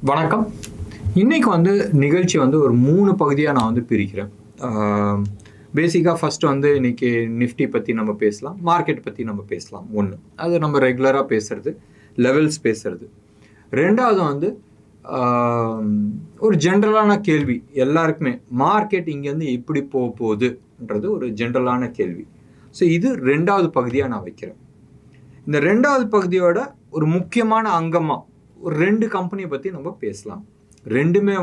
வணக்கம். இன்றைக்கி நிகழ்ச்சி ஒரு 3 பகுதியாக நான் பிரிக்கிறேன். பேசிக்காக ஃபஸ்ட்டு இன்றைக்கி நிஃப்டி பற்றி நம்ம பேசலாம், மார்க்கெட் பற்றி நம்ம பேசலாம். ஒன்று, அது நம்ம ரெகுலராக பேசுகிறது, லெவல்ஸ் பேசுகிறது. ரெண்டாவது ஒரு ஜென்ரலான கேள்வி எல்லாருக்குமே, மார்க்கெட் இங்கேருந்து எப்படி போக போகுதுன்றது ஒரு ஜென்ரலான கேள்வி. ஸோ இது ரெண்டாவது பகுதியாக நான் வைக்கிறேன். இந்த ரெண்டாவது பகுதியோட ஒரு முக்கியமான அங்கமாக ஒரு 2 கம்பெனியை பற்றி நம்ம பேசலாம். ரெண்டுமே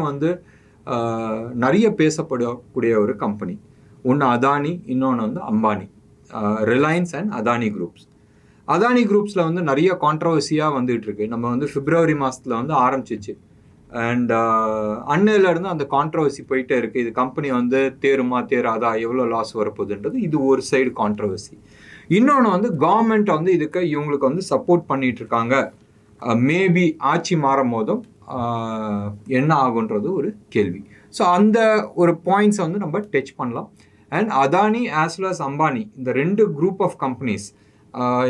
நிறைய பேசப்படக்கூடிய ஒரு கம்பெனி. ஒன்று அதானி, இன்னொன்று அம்பானி. Reliance and Adani groups. அதானி குரூப்ஸில் நிறைய கான்ட்ரவர்சியாக வந்துகிட்டு இருக்கு. நம்ம பிப்ரவரி மாதத்தில் ஆரம்பிச்சிச்சு. அண்ட் அன்னையிலேருந்து அந்த கான்ட்ரவர்சி போயிட்டே இருக்குது. இது கம்பெனி தேருமா தேராதா, எவ்வளோ லாஸ் வரப்போகுதுன்றது இது ஒரு சைடு கான்ட்ரவர்சி. இன்னொன்று கவர்மெண்ட் இதுக்கு இவங்களுக்கு சப்போர்ட் பண்ணிகிட்டு இருக்காங்க. மேபி ஆட்சி மாறும் போதும் என்ன ஆகுன்றது ஒரு கேள்வி. ஸோ அந்த ஒரு பாயிண்ட்ஸ் நம்ம டச் பண்ணலாம். And Adani as well as Ambani, இந்த 2 குரூப் ஆஃப் கம்பெனிஸ்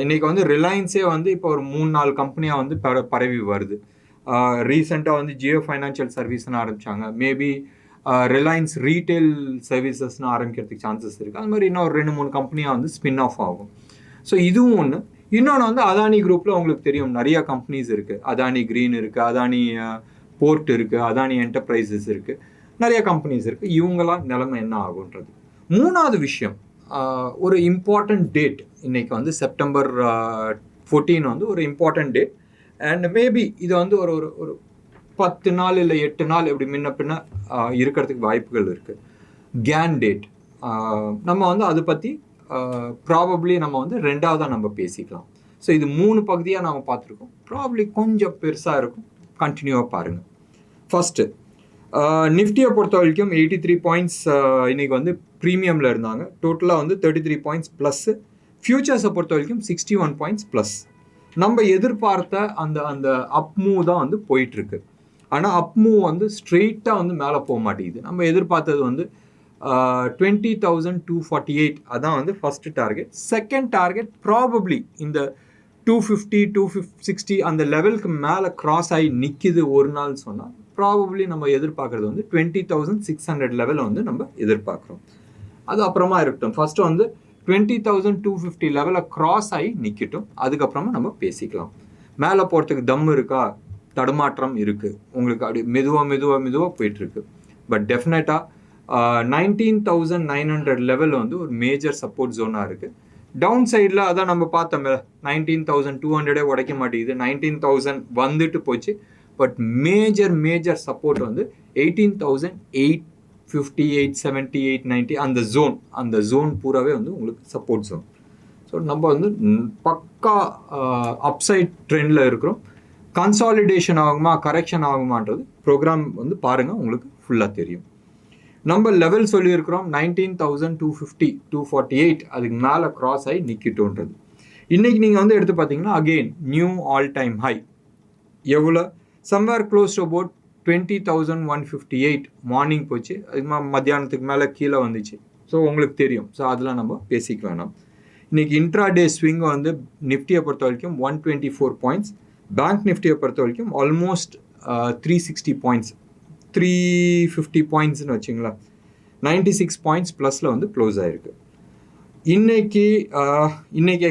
இன்றைக்கி ரிலையன்ஸே இப்போ ஒரு 3-4 கம்பெனியாக பரவி வருது. ரீசெண்டாக ஜியோ ஃபைனான்ஷியல் சர்வீஸ்னு ஆரம்பித்தாங்க. மேபி ரிலையன்ஸ் ரீட்டைல் சர்வீசஸ்னு ஆரம்பிக்கிறதுக்கு சான்சஸ் இருக்குது. அது மாதிரி இன்னும் ஒரு 2-3 கம்பெனியாக ஸ்பின் ஆஃப் ஆகும். ஸோ இதுவும் ஒன்று. இன்னொன்று அதானி குரூப்பில் உங்களுக்கு தெரியும், நிறையா கம்பெனிஸ் இருக்குது. அதானி கிரீன் இருக்குது, அதானி போர்ட் இருக்குது, அதானி என்டர்பிரைசஸ் இருக்குது, நிறைய கம்பெனிஸ் இருக்குது. இவங்களாம் நிலைமை என்ன ஆகுன்றது. மூணாவது விஷயம், ஒரு இம்பார்ட்டண்ட் டேட். இன்றைக்கி செப்டம்பர் 14 ஒரு இம்பார்ட்டண்ட் டேட். அண்ட் மேபி இது ஒரு ஒரு 10 நாள் இல்லை 8 நாள் இப்படி முன்ன பின்ன இருக்கிறதுக்கு வாய்ப்புகள் இருக்குது. Can date. நம்ம அதை பற்றி ப்ராபப்ளி நம்ம ரெண்டாவதாக நம்ம பேசிக்கலாம். ஸோ இது 3 பகுதியாக நாம் பார்த்துருக்கோம். ப்ராபப்ளி கொஞ்சம் பெருசாக இருக்கும், கண்டினியூவாக பாருங்கள். ஃபஸ்ட்டு நிஃப்டியை பொறுத்த வரைக்கும் 83 பாயிண்ட்ஸ் இன்றைக்கி ப்ரீமியமில் இருந்தாங்க. டோட்டலாக 33 பாயிண்ட்ஸ் ப்ளஸ்ஸு. ஃபியூச்சர்ஸை பொறுத்த வரைக்கும் 61 பாயிண்ட்ஸ் ப்ளஸ். நம்ம எதிர்பார்த்த அந்த அப் மூவ் தான் போயிட்டுருக்கு. ஆனால் அப் மூவ் ஸ்ட்ரெயிட்டாக மேலே போக மாட்டேங்குது. நம்ம எதிர்பார்த்தது 20,248 அதான் first target. Second target probably இந்த 250 260 அந்த லெவலுக்கு மேலே கிராஸ் ஆகி நிற்கிது ஒரு நாள் சொன்னால் ப்ராபப்ளி நம்ம எதிர்பார்க்குறது 20,600 லெவல் நம்ம எதிர்பார்க்குறோம். அது அப்புறமா இருக்கட்டும். ஃபஸ்ட்டு 20,250 லெவலில் கிராஸ் ஆகி நிற்கட்டும், அதுக்கப்புறமா நம்ம பேசிக்கலாம். மேலே போகிறதுக்கு தம் இருக்கா, தடுமாற்றம் இருக்குது, உங்களுக்கு அப்படி மெதுவாக போயிட்டுருக்கு. பட் டெஃபினட்டாக 19,900 லெவல் ஒரு மேஜர் சப்போர்ட் ஜோனாக இருக்குது. டவுன் சைடில் அதான் நம்ம பார்த்தோம், 19,200 உடைக்க மாட்டேங்குது. 19,000 வந்துட்டு போச்சு. பட் மேஜர் சப்போர்ட் 18,850 870 890 அந்த ஜோன் பூராவே உங்களுக்கு சப்போர்ட் ஜோன். ஸோ நம்ம பக்கா அப்சைட் ட்ரெண்டில் இருக்கிறோம். கன்சாலிடேஷன் ஆகுமா கரெக்ஷன் ஆகுமான்றது ப்ரோக்ராம் பாருங்கள், உங்களுக்கு ஃபுல்லாக தெரியும். நம்ம லெவல் சொல்லியிருக்கிறோம் 19,250 248 அதுக்கு மேலே கிராஸ் ஆகி நிற்கிட்டோன்றது. இன்றைக்கி நீங்கள் எடுத்து பார்த்தீங்கன்னா again new all time high. எவ்வளோ? Somewhere close to about 20,158 morning போச்சு. அதுக்கு மத்தியானத்துக்கு மேலே கீழே வந்துச்சு. ஸோ உங்களுக்கு தெரியும். ஸோ அதெல்லாம் நம்ம பேசிக்க வேணாம். இன்றைக்கி இன்ட்ராடே ஸ்விங் நிஃப்டியை பொறுத்த வரைக்கும் 124 பாயிண்ட்ஸ். பேங்க் நிஃப்டியை பொறுத்த வரைக்கும் ஆல்மோஸ்ட் 360 பாயிண்ட்ஸ், 350 பாயிண்ட்ஸ்னு வச்சிங்களா, 96 பாயிண்ட்ஸ் ப்ளஸில் க்ளோஸ் ஆகிருக்கு. இன்னைக்கு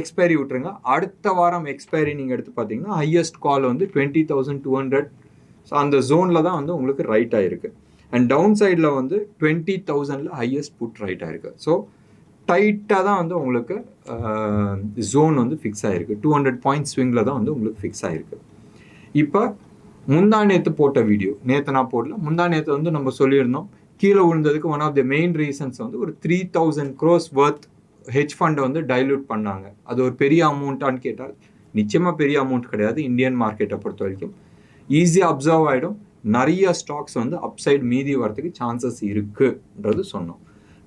எக்ஸ்பைரி விட்டுருங்க. அடுத்த வாரம் எக்ஸ்பைரி நீங்கள் எடுத்து பார்த்தீங்கன்னா ஹையஸ்ட் கால் 20,200. ஸோ அந்த ஜோனில் தான் உங்களுக்கு ரைட் ஆகிருக்கு. அண்ட் டவுன் சைடில் 20,000 ஹையஸ்ட் புட் ரைட் ஆகிருக்கு. ஸோ டைட்டாக தான் உங்களுக்கு ஜோன் ஃபிக்ஸ் ஆகிருக்கு. 200 பாயிண்ட் ஸ்விங்கில் தான் உங்களுக்கு ஃபிக்ஸ் ஆகிருக்கு. இப்போ முந்தா நேற்று போட்ட வீடியோ, நேற்று நான் போடல, முந்தா நேற்று நம்ம சொல்லியிருந்தோம் கீழே விழுந்ததுக்கு one of the main reasons ஒரு 3,000 crores வர்த் ஹெட்ஜ் ஃபண்டை டைல்யூட் பண்ணாங்க. அது ஒரு பெரிய அமௌண்ட்டான்னு கேட்டால் நிச்சயமாக பெரிய அமௌண்ட் கிடையாது. இந்தியன் மார்க்கெட்டை பொறுத்த வரைக்கும் ஈஸியாக அப்சர்வ் ஆகிடும். நிறைய ஸ்டாக்ஸ் அப்சைட் மீதி வரதுக்கு சான்சஸ் இருக்குன்றது சொன்னோம்.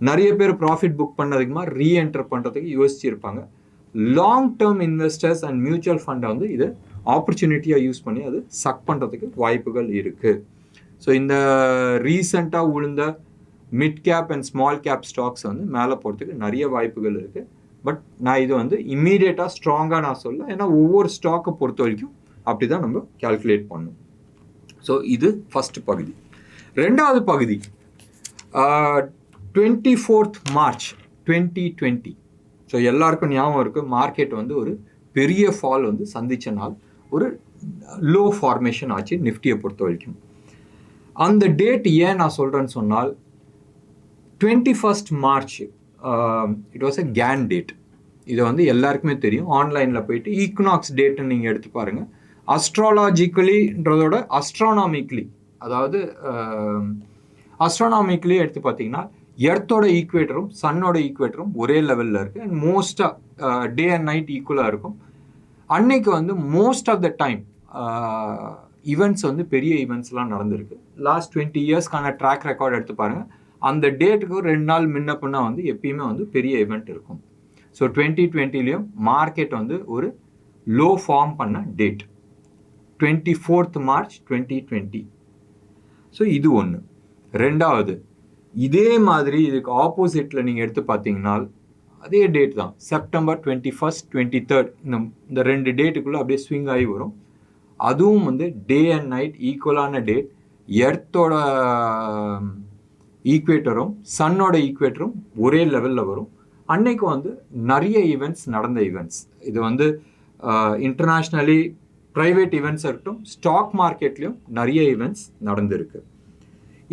நிறைய பேர் ப்ராஃபிட் புக் பண்ணதுக்குமா ரீஎன்டர் பண்ணுறதுக்கு யோசிச்சிருப்பாங்க. Long term investors and mutual ஃபண்டை இது ஆப்பர்ச்சுனிட்டியாக யூஸ் பண்ணி அது சக் பண்ணுறதுக்கு வாய்ப்புகள் இருக்குது. ஸோ இந்த ரீசெண்டாக விழுந்த mid cap and small cap stocks மேலே போகிறதுக்கு நிறைய வாய்ப்புகள் இருக்குது. பட் நான் இது இம்மீடியட்டாக ஸ்ட்ராங்காக நான் சொல்ல, ஏன்னா ஒவ்வொரு ஸ்டாக்கை பொறுத்த வரைக்கும் அப்படி தான் நம்ம கேல்குலேட் பண்ணணும். ஸோ இது ஃபஸ்ட்டு பகுதி. ரெண்டாவது பகுதி 24th March 2020. ஸோ எல்லாருக்கும் ஞாபகம் இருக்குது, மார்க்கெட் வந்து ஒரு பெரிய ஃபால் வந்து சந்தித்த நாள், ஒரு லோ ஃபார்மேஷன் ஆச்சு நிஃப்டியை பொறுத்த வரைக்கும். அந்த டேட் ஏன் நான் சொல்கிறேன்னு சொன்னால் 21st March it was a can date. இது வந்து எல்லாருக்குமே தெரியும். ஆன்லைனில் போயிட்டு ஈக்னாக்ஸ் டேட்டுன்னு நீங்கள் எடுத்து பாருங்கள். அஸ்ட்ராலாஜிக்கலின்றதோட அஸ்ட்ரானாமிக்கலி, அதாவது அஸ்ட்ரானாமிக்கலி எடுத்து பார்த்தீங்கன்னா எர்த்தோட ஈக்குவேட்டரும் சன்னோட ஈக்குவேட்டரும் ஒரே லெவலில் இருக்குது. அண்ட் மோஸ்ட்டாக டே அண்ட் நைட் ஈக்குவலாக இருக்கும். அன்னைக்கு வந்து most of the time events வந்து பெரிய ஈவெண்ட்ஸ்லாம் நடந்திருக்கு. லாஸ்ட் 20 இயர்ஸ்க்கான ட்ராக் ரெக்கார்ட் எடுத்து பாருங்கள். அந்த டேட்டுக்கு 2 நாள் முன்னப்பின்னா வந்து எப்பயுமே வந்து பெரிய ஈவெண்ட் இருக்கும். ஸோ 2020லேயும் மார்க்கெட் வந்து ஒரு லோ ஃபார்ம் பண்ண டேட் 24th March 2020. ஸோ இது ஒன்று. ரெண்டாவது, இதே மாதிரி இதுக்கு ஆப்போசிட்டில் நீங்கள் எடுத்து பார்த்தீங்கன்னா அதே டேட் தான், September 21st 23rd. இந்த 2 டேட்டுக்குள்ளே அப்படியே ஸ்விங் ஆகி வரும். அதுவும் வந்து டே அண்ட் நைட் ஈக்குவலான டேட். எர்த்தோட ஈக்குவேட்டரும் சன்னோட ஈக்குவேட்டரும் ஒரே லெவலில் வரும். அன்னைக்கு வந்து நிறைய ஈவெண்ட்ஸ் நடந்த ஈவெண்ட்ஸ். இது வந்து இன்டர்நேஷ்னலி ப்ரைவேட் ஈவெண்ட்ஸ் இருக்கட்டும், ஸ்டாக் மார்க்கெட்லேயும் நிறைய ஈவெண்ட்ஸ் நடந்திருக்கு.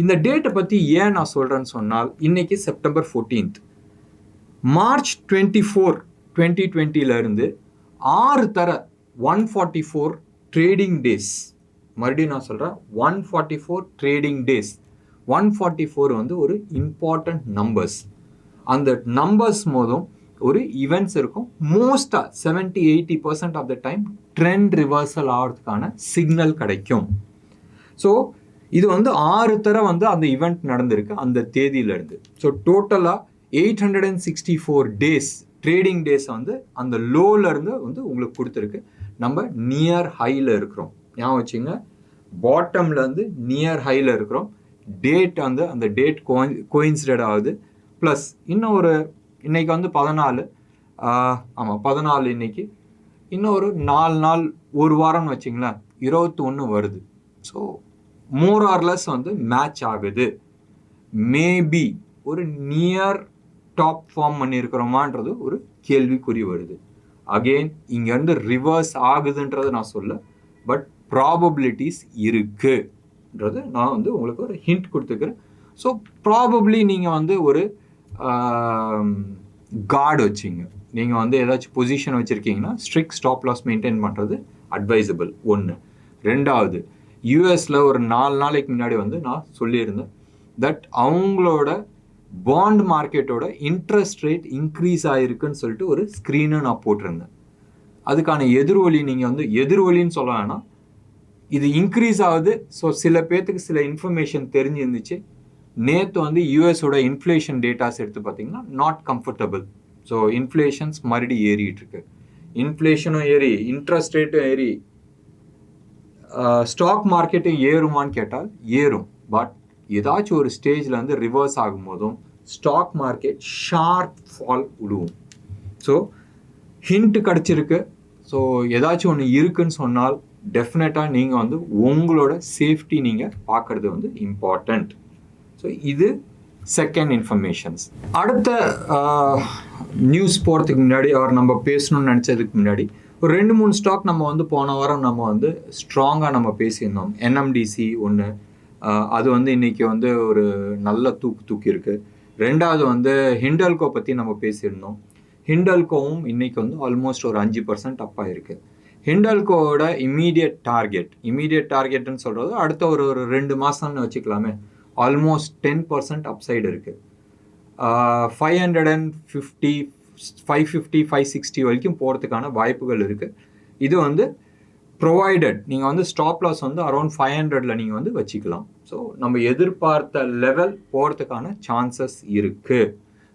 இந்த டேட்டை பற்றி ஏன் நான் சொல்கிறேன்னு சொன்னால், இன்னைக்கு September 14th, March 24, 2020லேருந்து 6 தர 144 ட்ரேடிங் டேஸ். மறுபடியும் நான் சொல்கிறேன், 144 ட்ரேடிங் டேஸ். 144 வந்து ஒரு இம்பார்ட்டண்ட் நம்பர்ஸ். அந்த நம்பர்ஸ் போதும் ஒரு ஈவெண்ட்ஸ் இருக்கும். மோஸ்ட்டாக 70-80% of the time trend reversal ஆகிறதுக்கான சிக்னல் கிடைக்கும். ஸோ இது வந்து 6 தர வந்து அந்த ஈவெண்ட் நடந்திருக்கு அந்த தேதியிலேருந்து. ஸோ டோட்டலாக 864 டேஸ் ட்ரேடிங் டேஸ் வந்து அந்த லோலேருந்து வந்து உங்களுக்கு கொடுத்துருக்கு. நம்ம நியர் ஹையில் இருக்கிறோம். ஞாபகம் வச்சுங்க, பாட்டம்லேருந்து நியர் ஹையில் இருக்கிறோம். டேட் வந்து அந்த டேட் கோயின்சிடட் ஆகுது. ப்ளஸ் இன்னும் ஒரு இன்னைக்கு வந்து 14, ஆமாம் 14 இன்னைக்கு, இன்னும் ஒரு 4 நாள், ஒரு வாரம்னு வச்சிங்களேன், 21 வருது. ஸோ மோர் ஆர்லெஸ் வந்து மேட்ச் ஆகுது. மேபி ஒரு நியர் டாப் ஃபார்ம் பண்ணியிருக்கிறோமான்றது ஒரு கேள்விக்குறி வருது. அகெயின் இங்கேருந்து ரிவர்ஸ் ஆகுதுன்றது நான் சொல்ல, பட் ப்ராபபிலிட்டிஸ் இருக்குன்றது நான் வந்து உங்களுக்கு ஒரு ஹிண்ட் கொடுத்துக்கிறேன். ஸோ ப்ராபப்ளி நீங்கள் வந்து ஒரு கார்டு வச்சிங்க, நீங்கள் வந்து ஏதாச்சும் பொசிஷன் வச்சுருக்கீங்கன்னா ஸ்ட்ரிக்ட் ஸ்டாப் லாஸ் மெயின்டைன் பண்ணுறது அட்வைசபிள். ஒன்று. ரெண்டாவது, யூஎஸில் ஒரு 4 நாளைக்கு முன்னாடி வந்து நான் சொல்லியிருந்தேன் தட் அவங்களோட பாண்ட் மார்க்கெட்டோட இன்ட்ரெஸ்ட் ரேட் இன்க்ரீஸ் ஆகிருக்குன்னு சொல்லிட்டு ஒரு ஸ்க்ரீனை நான் போட்டிருந்தேன். அதுக்கான எதிர்வொலி நீங்கள் வந்து எதிர்வொலின்னு சொல்ல வேணாம், இது இன்க்ரீஸ் ஆகுது. ஸோ சில பேர்த்துக்கு சில இன்ஃபர்மேஷன் தெரிஞ்சிருந்துச்சு. நேற்று வந்து யூஎஸோட இன்ஃப்ளேஷன் டேட்டாஸ் எடுத்து பார்த்தீங்கன்னா நாட் கம்ஃபர்டபுள். ஸோ இன்ஃப்ளேஷன்ஸ் மறுபடியும் ஏறிட்டு இருக்கு. இன்ஃப்ளேஷனும் ஏறி, இன்ட்ரெஸ்ட் ரேட்டும் ஏறி, ஸ்டாக் மார்க்கெட்டும் ஏறுமான்னு கேட்டால் ஏறும். பட் ஏதாச்சும் ஒரு ஸ்டேஜில் வந்து ரிவர்ஸ் ஆகும்போதும் ஸ்டாக் மார்க்கெட் ஷார்ப் ஃபால் விடுவோம். ஸோ ஹிண்ட் கிடச்சிருக்கு. ஸோ ஏதாச்சும் ஒன்று இருக்குன்னு சொன்னால் டெஃபினட்டாக நீங்கள் வந்து உங்களோட சேஃப்டி நீங்கள் பார்க்குறது வந்து இம்பார்ட்டண்ட். ஸோ இது செகண்ட் இன்ஃபர்மேஷன்ஸ். அடுத்த நியூஸ் போகிறதுக்கு முன்னாடி அவர் நம்ம பேசணும்னு நினச்சதுக்கு முன்னாடி ஒரு 2-3 ஸ்டாக் நம்ம வந்து போன வாரம் நம்ம வந்து ஸ்ட்ராங்காக நம்ம பேசியிருந்தோம். என்எம்டிசி ஒன்று, அது வந்து இன்றைக்கி வந்து ஒரு நல்ல தூக்கியிருக்கு. ரெண்டாவது வந்து ஹிண்டல்கோ பற்றி நம்ம பேசியிருந்தோம். ஹிண்டல்கோவும் இன்றைக்கி வந்து ஆல்மோஸ்ட் ஒரு 5% அப்பாக இருக்குது. ஹிண்டல்கோவோட இம்மீடியட் டார்கெட்னு சொல்கிறது அடுத்த ஒரு 2 மாதம்னு வச்சுக்கலாமே, ஆல்மோஸ்ட் 10% அப்சைடு இருக்குது. 550, 550, 560 வரைக்கும் போகிறதுக்கான வாய்ப்புகள் இருக்குது. இது வந்து ப்ரொவைடட் நீங்கள் வந்து ஸ்டாப் லாஸ் வந்து அரௌண்ட் 500ல் நீங்கள் வந்து வச்சுக்கலாம். ஸோ நம்ம எதிர்பார்த்த லெவல் போகிறதுக்கான சான்சஸ் இருக்குது.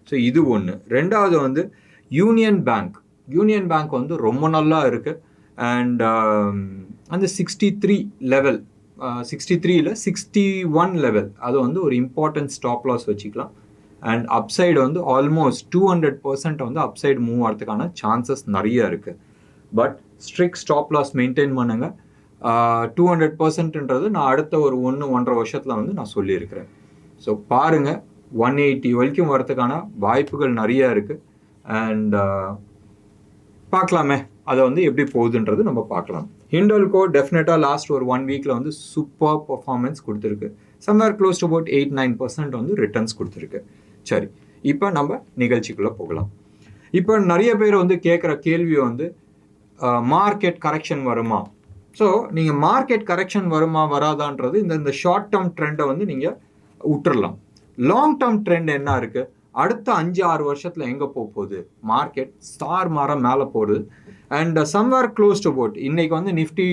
ஸோ இது ஒன்று. ரெண்டாவது வந்து யூனியன் பேங்க் வந்து ரொம்ப நல்லா இருக்குது. அண்ட் அந்த 63 லெவல், 63ல் 61 லெவல், அது வந்து ஒரு இம்பார்ட்டன்ட் ஸ்டாப் லாஸ் வச்சுக்கலாம். அண்ட் அப்சைடு வந்து ஆல்மோஸ்ட் 200% வந்து அப்சைடு மூவ் ஆகிறதுக்கான சான்சஸ் நிறைய இருக்குது. But strict stop loss maintain பண்ணுங்கள். 200%ன்றது நான் அடுத்த ஒரு 1-1.5 வருஷத்தில் வந்து நான் சொல்லியிருக்கிறேன். ஸோ பாருங்கள், 180 வரைக்கும் வரதுக்கான வாய்ப்புகள் நிறையா இருக்குது. அண்ட் பார்க்கலாமே அதை வந்து எப்படி போகுதுன்றது நம்ம பார்க்கலாம். ஹிண்டல்கோ டெஃபினட்டாக லாஸ்ட் ஒரு 1 வீக்கில் வந்து சூப்பர் பர்ஃபார்மன்ஸ் கொடுத்துருக்கு. சம்வேர் க்ளோஸ் டு அபவுட் 8-9% வந்து ரிட்டர்ன்ஸ் கொடுத்துருக்கு. சரி, இப்போ நம்ம நிகழ்ச்சிக்குள்ளே போகலாம். இப்போ நிறைய பேர் வந்து கேட்குற கேள்வி வந்து மார்க்கெட் கரெக்ஷன் வருமா? ஸோ நீங்கள் மார்க்கெட் கரெக்ஷன் வருமா வராதான்றது இந்த ஷார்ட் டேர்ம் ட்ரெண்டை வந்து நீங்கள் விட்டுறலாம். லாங் டேர்ம் ட்ரெண்ட் என்ன இருக்குது? அடுத்த 5-6 வருஷத்தில் எங்கே போகுது மார்க்கெட்? ஸ்டார் மாரம் மேலே போகுது. And somewhere close to about இன்னைக்கு வந்து நிஃப்டி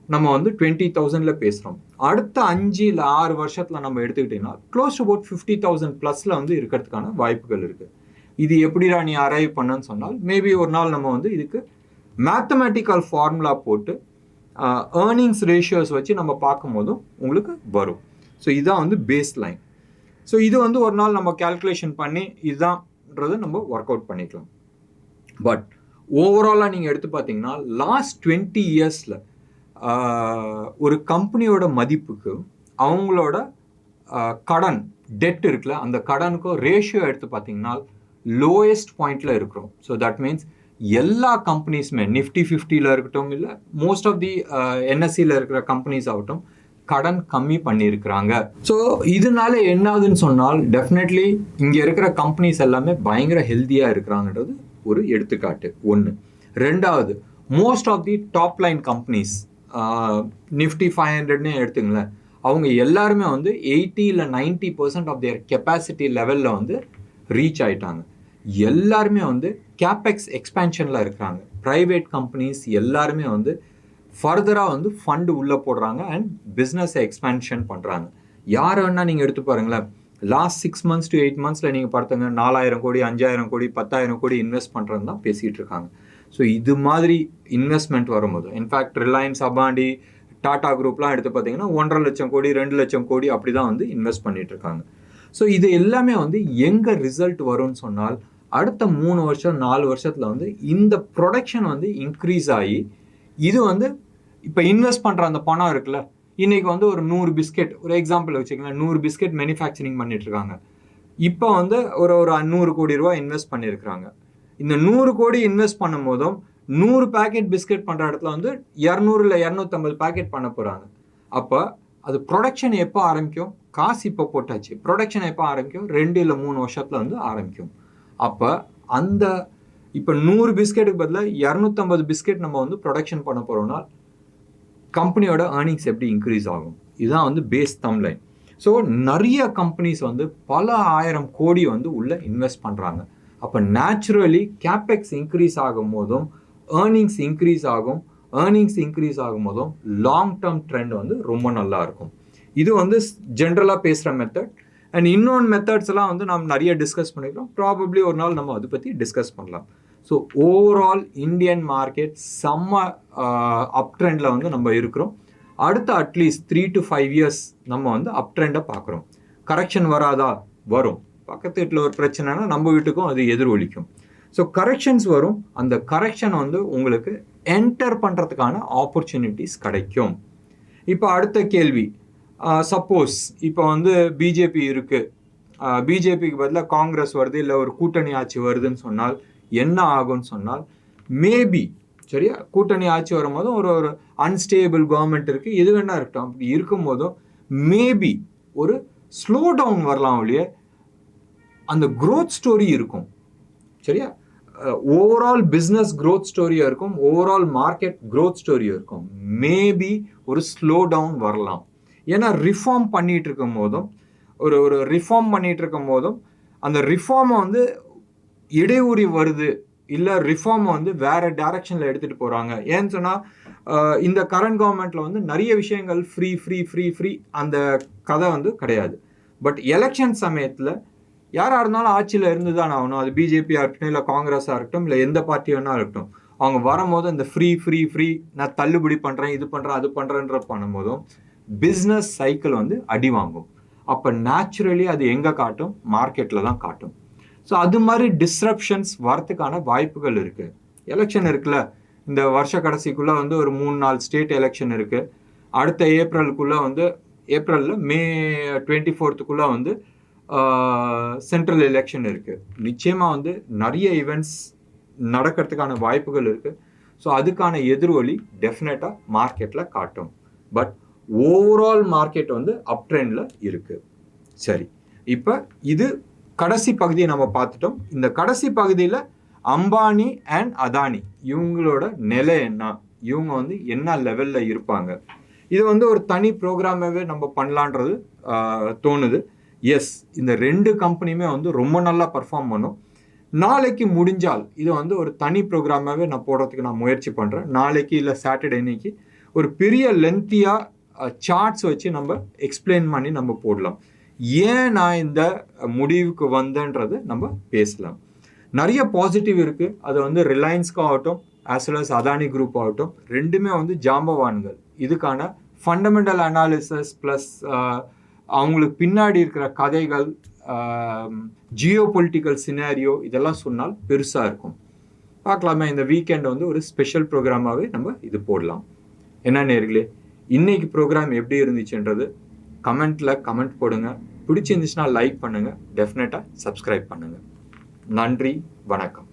நம்ம வந்து 20,000 பேசுகிறோம். அடுத்த 5-6 வருஷத்தில் நம்ம எடுத்துக்கிட்டிங்கன்னா க்ளோஸ் டு அபவுட் 50,000 ப்ளஸில் வந்து இருக்கிறதுக்கான வாய்ப்புகள் இருக்குது. இது எப்படிடா நீ அரைவ் பண்ணுன்னு சொன்னால், மேபி ஒரு நாள் நம்ம வந்து இதுக்கு மேத்தமேட்டிக்கல் ஃபார்முலா போட்டு ஏர்னிங்ஸ் ரேஷியோஸ் வச்சு நம்ம பார்க்கும்போதும் உங்களுக்கு வரும். ஸோ இதுதான் வந்து பேஸ் லைன். ஸோ இது வந்து ஒரு நாள் நம்ம கேல்குலேஷன் பண்ணி இதுதான்ன்றதை நம்ம ஒர்க் அவுட் பண்ணிக்கலாம். பட் ஓவராலாக நீங்கள் எடுத்து பார்த்தீங்கன்னா லாஸ்ட் 20 இயர்ஸில் ஒரு கம்பெனியோட மதிப்புக்கு அவங்களோட கடன் டெட் இருக்குல்ல, அந்த கடனுக்கும் ரேஷியோ எடுத்து பார்த்தீங்கன்னா லோயஸ்ட் பாயிண்டில் இருக்கிறோம். ஸோ தட் மீன்ஸ் எல்லா கம்பெனிஸுமே நிஃப்டி 50ல் இருக்கட்டும், இல்லை மோஸ்ட் ஆஃப் தி என்எஸ்சியில் இருக்கிற கம்பெனிஸ் ஆகட்டும், கடன் கம்மி பண்ணியிருக்கிறாங்க. ஸோ இதனால என்ன ஆகுதுன்னு சொன்னால், டெஃபினெட்லி இங்கே இருக்கிற கம்பெனிஸ் எல்லாமே பயங்கர ஹெல்த்தியாக இருக்கிறாங்கன்றது ஒரு எடுத்துக்காட்டு ஒன்று. ரெண்டாவது, most of the top line companies Nifty 500ன்னு எடுத்துங்களேன், அவங்க எல்லாருமே வந்து 80-90% ஆஃப் தேர் கெப்பாசிட்டி லெவலில் வந்து ரீச் ஆகிட்டாங்க. எல்லாருமே வந்து கேபெக்ஸ் எக்ஸ்பேன்ஷனில் இருக்கிறாங்க. ப்ரைவேட் கம்பெனிஸ் எல்லாருமே வந்து ஃபர்தராக வந்து ஃபண்டு உள்ளே போடுறாங்க அண்ட் பிஸ்னஸை எக்ஸ்பேன்ஷன் பண்ணுறாங்க. யார் வேணால் நீங்கள் எடுத்து பாருங்களேன், லாஸ்ட் 6 months to 8 months நீங்கள் பார்த்துங்க 4,000 கோடி 5,000 கோடி 10,000 கோடி இன்வெஸ்ட் பண்ணுறது தான் பேசிகிட்டு இருக்காங்க. ஸோ இது மாதிரி இன்வெஸ்ட்மெண்ட் வரும்போது, இன்ஃபேக்ட் ரிலையன்ஸ், அபாண்டி, டாடா குரூப்லாம் எடுத்து பார்த்தீங்கன்னா 1.5 லட்சம் கோடி 2 லட்சம் கோடி அப்படி தான் வந்து இன்வெஸ்ட் பண்ணிட்டு இருக்காங்க. ஸோ இது எல்லாமே வந்து எங்கே ரிசல்ட் வரும்னு சொன்னால், அடுத்த 3 வருஷம் 4 வருஷத்தில் வந்து இந்த ப்ரொடக்ஷன் வந்து இன்க்ரீஸ் ஆகி, இது வந்து இப்போ இன்வெஸ்ட் பண்ணுற அந்த பணம் இருக்குல்ல, இன்றைக்கி வந்து ஒரு 100 பிஸ்கெட், ஒரு எக்ஸாம்பிள் வச்சுக்கலாம், 100 பிஸ்கெட் மேனுஃபேக்சரிங் பண்ணிட்டுருக்காங்க. இப்போ வந்து ஒரு 100 கோடி ரூபா இன்வெஸ்ட் பண்ணியிருக்கிறாங்க. இந்த 100 கோடி இன்வெஸ்ட் பண்ணும் போதும் 100 பேக்கெட் பிஸ்கெட் பண்ணுற இடத்துல வந்து 200 இல்லை 250 பேக்கெட் பண்ண போகிறாங்க. அப்போ அது ப்ரொடக்ஷன் எப்போ ஆரம்பிக்கும்? காசு இப்போ போட்டாச்சு, ப்ரொடக்ஷன் எப்போ ஆரம்பிக்கும்? 2 இல்லை 3 வருஷத்தில் வந்து ஆரம்பிக்கும். அப்போ அந்த இப்போ 100 பிஸ்கெட்டுக்கு பதிலாக 250 பிஸ்கெட் நம்ம வந்து ப்ரொடக்ஷன் பண்ண போகிறோம்னா கம்பெனியோட ஏர்னிங்ஸ் எப்படி இன்க்ரீஸ் ஆகும்? இதுதான் வந்து பேஸ் தம் லைன். ஸோ நிறைய கம்பெனிஸ் வந்து பல 1000 கோடி வந்து உள்ளே இன்வெஸ்ட் பண்ணுறாங்க. அப்போ நேச்சுரலி கேபெக்ஸ் இன்க்ரீஸ் ஆகும் போதும் ஏர்னிங்ஸ் இன்க்ரீஸ் ஆகும். ஏர்னிங்ஸ் இன்க்ரீஸ் ஆகும் போதும் லாங் டேர்ம் ட்ரெண்ட் வந்து ரொம்ப நல்லா இருக்கும். இது வந்து ஜென்ரலாக பேசுகிற மெத்தட். அண்ட் இன்னொன்று மெத்தட்ஸ் எல்லாம் வந்து நம்ம நிறைய டிஸ்கஸ் பண்ணிக்கிறோம். ப்ராபப்ளி ஒரு நாள் நம்ம அதை பற்றி டிஸ்கஸ் பண்ணலாம். ஸோ ஓவரால் இந்தியன் மார்க்கெட் செம்ம அப் ட்ரெண்டில் வந்து நம்ம இருக்கிறோம். அடுத்த அட்லீஸ்ட் 3 to 5 years நம்ம வந்து அப் ட்ரெண்டை பார்க்குறோம். கரெக்ஷன் வராதா? வரும். பக்கத்து வீட்டில் ஒரு பிரச்சனைனா நம்ம வீட்டுக்கும் அது எதிரொலிக்கும். ஸோ கரெக்ஷன்ஸ் வரும். அந்த கரெக்ஷன் வந்து உங்களுக்கு என்டர் பண்ணுறதுக்கான ஆப்பர்ச்சுனிட்டிஸ் கிடைக்கும். இப்போ அடுத்த கேள்வி, சப்போஸ் இப்போ வந்து பிஜேபி இருக்குது, பிஜேபிக்கு பதிலாக காங்கிரஸ் வருது, இல்லை ஒரு கூட்டணி ஆட்சி வருதுன்னு சொன்னால் என்ன ஆகும்னு சொன்னால், மேபி சரியா கூட்டணி ஆட்சி வரும்போதும் ஒரு அன்ஸ்டேபிள் கவர்மெண்ட் இருக்குது, எது வேணா இருக்கட்டும், அப்படி இருக்கும் போதும் மேபி ஒரு ஸ்லோ டவுன் வரலாம் ஒழிய அந்த க்ரோத் ஸ்டோரி இருக்கும். சரியா, ஓவரால் பிஸ்னஸ் க்ரோத் ஸ்டோரியாக இருக்கும், ஓவரால் மார்க்கெட் க்ரோத் ஸ்டோரியாக இருக்கும். மேபி ஒரு ஸ்லோ டவுன் வரலாம். ஏன்னா ரிஃபார்ம் பண்ணிகிட்டு இருக்கும் போதும் ஒரு ரிஃபார்ம் பண்ணிகிட்டு இருக்கும் போதும் அந்த ரிஃபார்மை வந்து இடையூறி வருது, இல்லை ரிஃபார்மை வந்து வேறு டைரக்ஷனில் எடுத்துகிட்டு போகிறாங்க. ஏன்னு சொன்னால் இந்த கரண்ட் கவர்மெண்ட்டில் வந்து நிறைய விஷயங்கள் ஃப்ரீ ஃப்ரீ ஃப்ரீ ஃப்ரீ அந்த கதை வந்து கிடையாது. பட் எலெக்ஷன் சமயத்தில் யாராக இருந்தாலும் ஆட்சியில் இருந்து தான் ஆகணும். அது பிஜேபியாக இருக்கட்டும், இல்லை காங்கிரஸாக இருக்கட்டும், இல்லை எந்த பார்ட்டி வேணாலும் இருக்கட்டும். அவங்க வரும்போது இந்த ஃப்ரீ ஃப்ரீ ஃப்ரீ நான் தள்ளுபடி பண்ணுறேன், இது பண்ணுறேன், அது பண்ணுறேன்ற பண்ணும்போதும் பிஸ்னஸ் சைக்கிள் வந்து அடி வாங்கும். அப்போ நேச்சுரலி அது எங்கே காட்டும்? மார்க்கெட்டில் தான் காட்டும். ஸோ அது மாதிரி டிஸ்ரப்ஷன்ஸ் வரத்துக்கான வாய்ப்புகள் இருக்குது. எலெக்ஷன் இருக்குல்ல, இந்த வருஷ கடைசிக்குள்ளே வந்து ஒரு 3-4 ஸ்டேட் எலெக்ஷன் இருக்குது. அடுத்த ஏப்ரலுக்குள்ளே வந்து ஏப்ரலில் மே 24க்குள்ளே வந்து சென்ட்ரல் எலெக்ஷன் இருக்குது. நிச்சயமாக வந்து நிறைய ஈவெண்ட்ஸ் நடக்கிறதுக்கான வாய்ப்புகள் இருக்குது. ஸோ அதுக்கான எதிரொலி டெஃபினட்டாக மார்க்கெட்டில் காட்டும். பட் ஓவரால் மார்க்கெட் வந்து அப் ட்ரெண்டில் இருக்குது. சரி, இப்போ இது கடைசி பகுதியை நம்ம பார்த்துட்டோம். இந்த கடைசி பகுதியில் அம்பானி அண்ட் அதானி இவங்களோட நிலை என்ன, இவங்க வந்து என்ன லெவலில் இருப்பாங்க, இது வந்து ஒரு தனி ப்ரோக்ராமாகவே நம்ம பண்ணலான்றது தோணுது. எஸ், இந்த 2 கம்பெனியுமே வந்து ரொம்ப நல்லா பர்ஃபார்ம் பண்ணும். நாளைக்கு முடிஞ்சால் இது வந்து ஒரு தனி ப்ரோக்ராமாகவே நான் போடுறதுக்கு நான் முயற்சி பண்ணுறேன். நாளைக்கு இல்லை சாட்டர்டே இன்னைக்கு ஒரு பெரிய லென்த்தியாக சார்ட்ஸ் வச்சு நம்ம எக்ஸ்பிளைன் பண்ணி நம்ம போடலாம். ஏன் நான் இந்த முடிவுக்கு வந்தேன்றது நம்ம பேசலாம். நிறைய பாசிட்டிவ் இருக்குது. அது வந்து ரிலையன்ஸ்க்கு ஆகட்டும் as well as Adani group ஆகட்டும், ரெண்டுமே வந்து ஜாம்பவான்கள். இதுக்கான ஃபண்டமெண்டல் அனாலிசிஸ் ப்ளஸ் அவங்களுக்கு பின்னாடி இருக்கிற கதைகள், ஜியோ பொலிட்டிக்கல் சினாரியோ இதெல்லாம் சொன்னால் பெருசாக இருக்கும். பார்க்கலாமே, இந்த வீக்கெண்ட் வந்து ஒரு ஸ்பெஷல் ப்ரோக்ராமாகவே நம்ம இது போடலாம். என்ன நேர்களே, இன்னைக்கு ப்ரோக்ராம் எப்படி இருந்துச்சுன்றது கமெண்ட் போடுங்க. பிடிச்சிருந்துச்சுன்னா லைக் பண்ணுங்கள், டெஃபினட்டாக சப்ஸ்கிரைப் பண்ணுங்கள். நன்றி, வணக்கம்.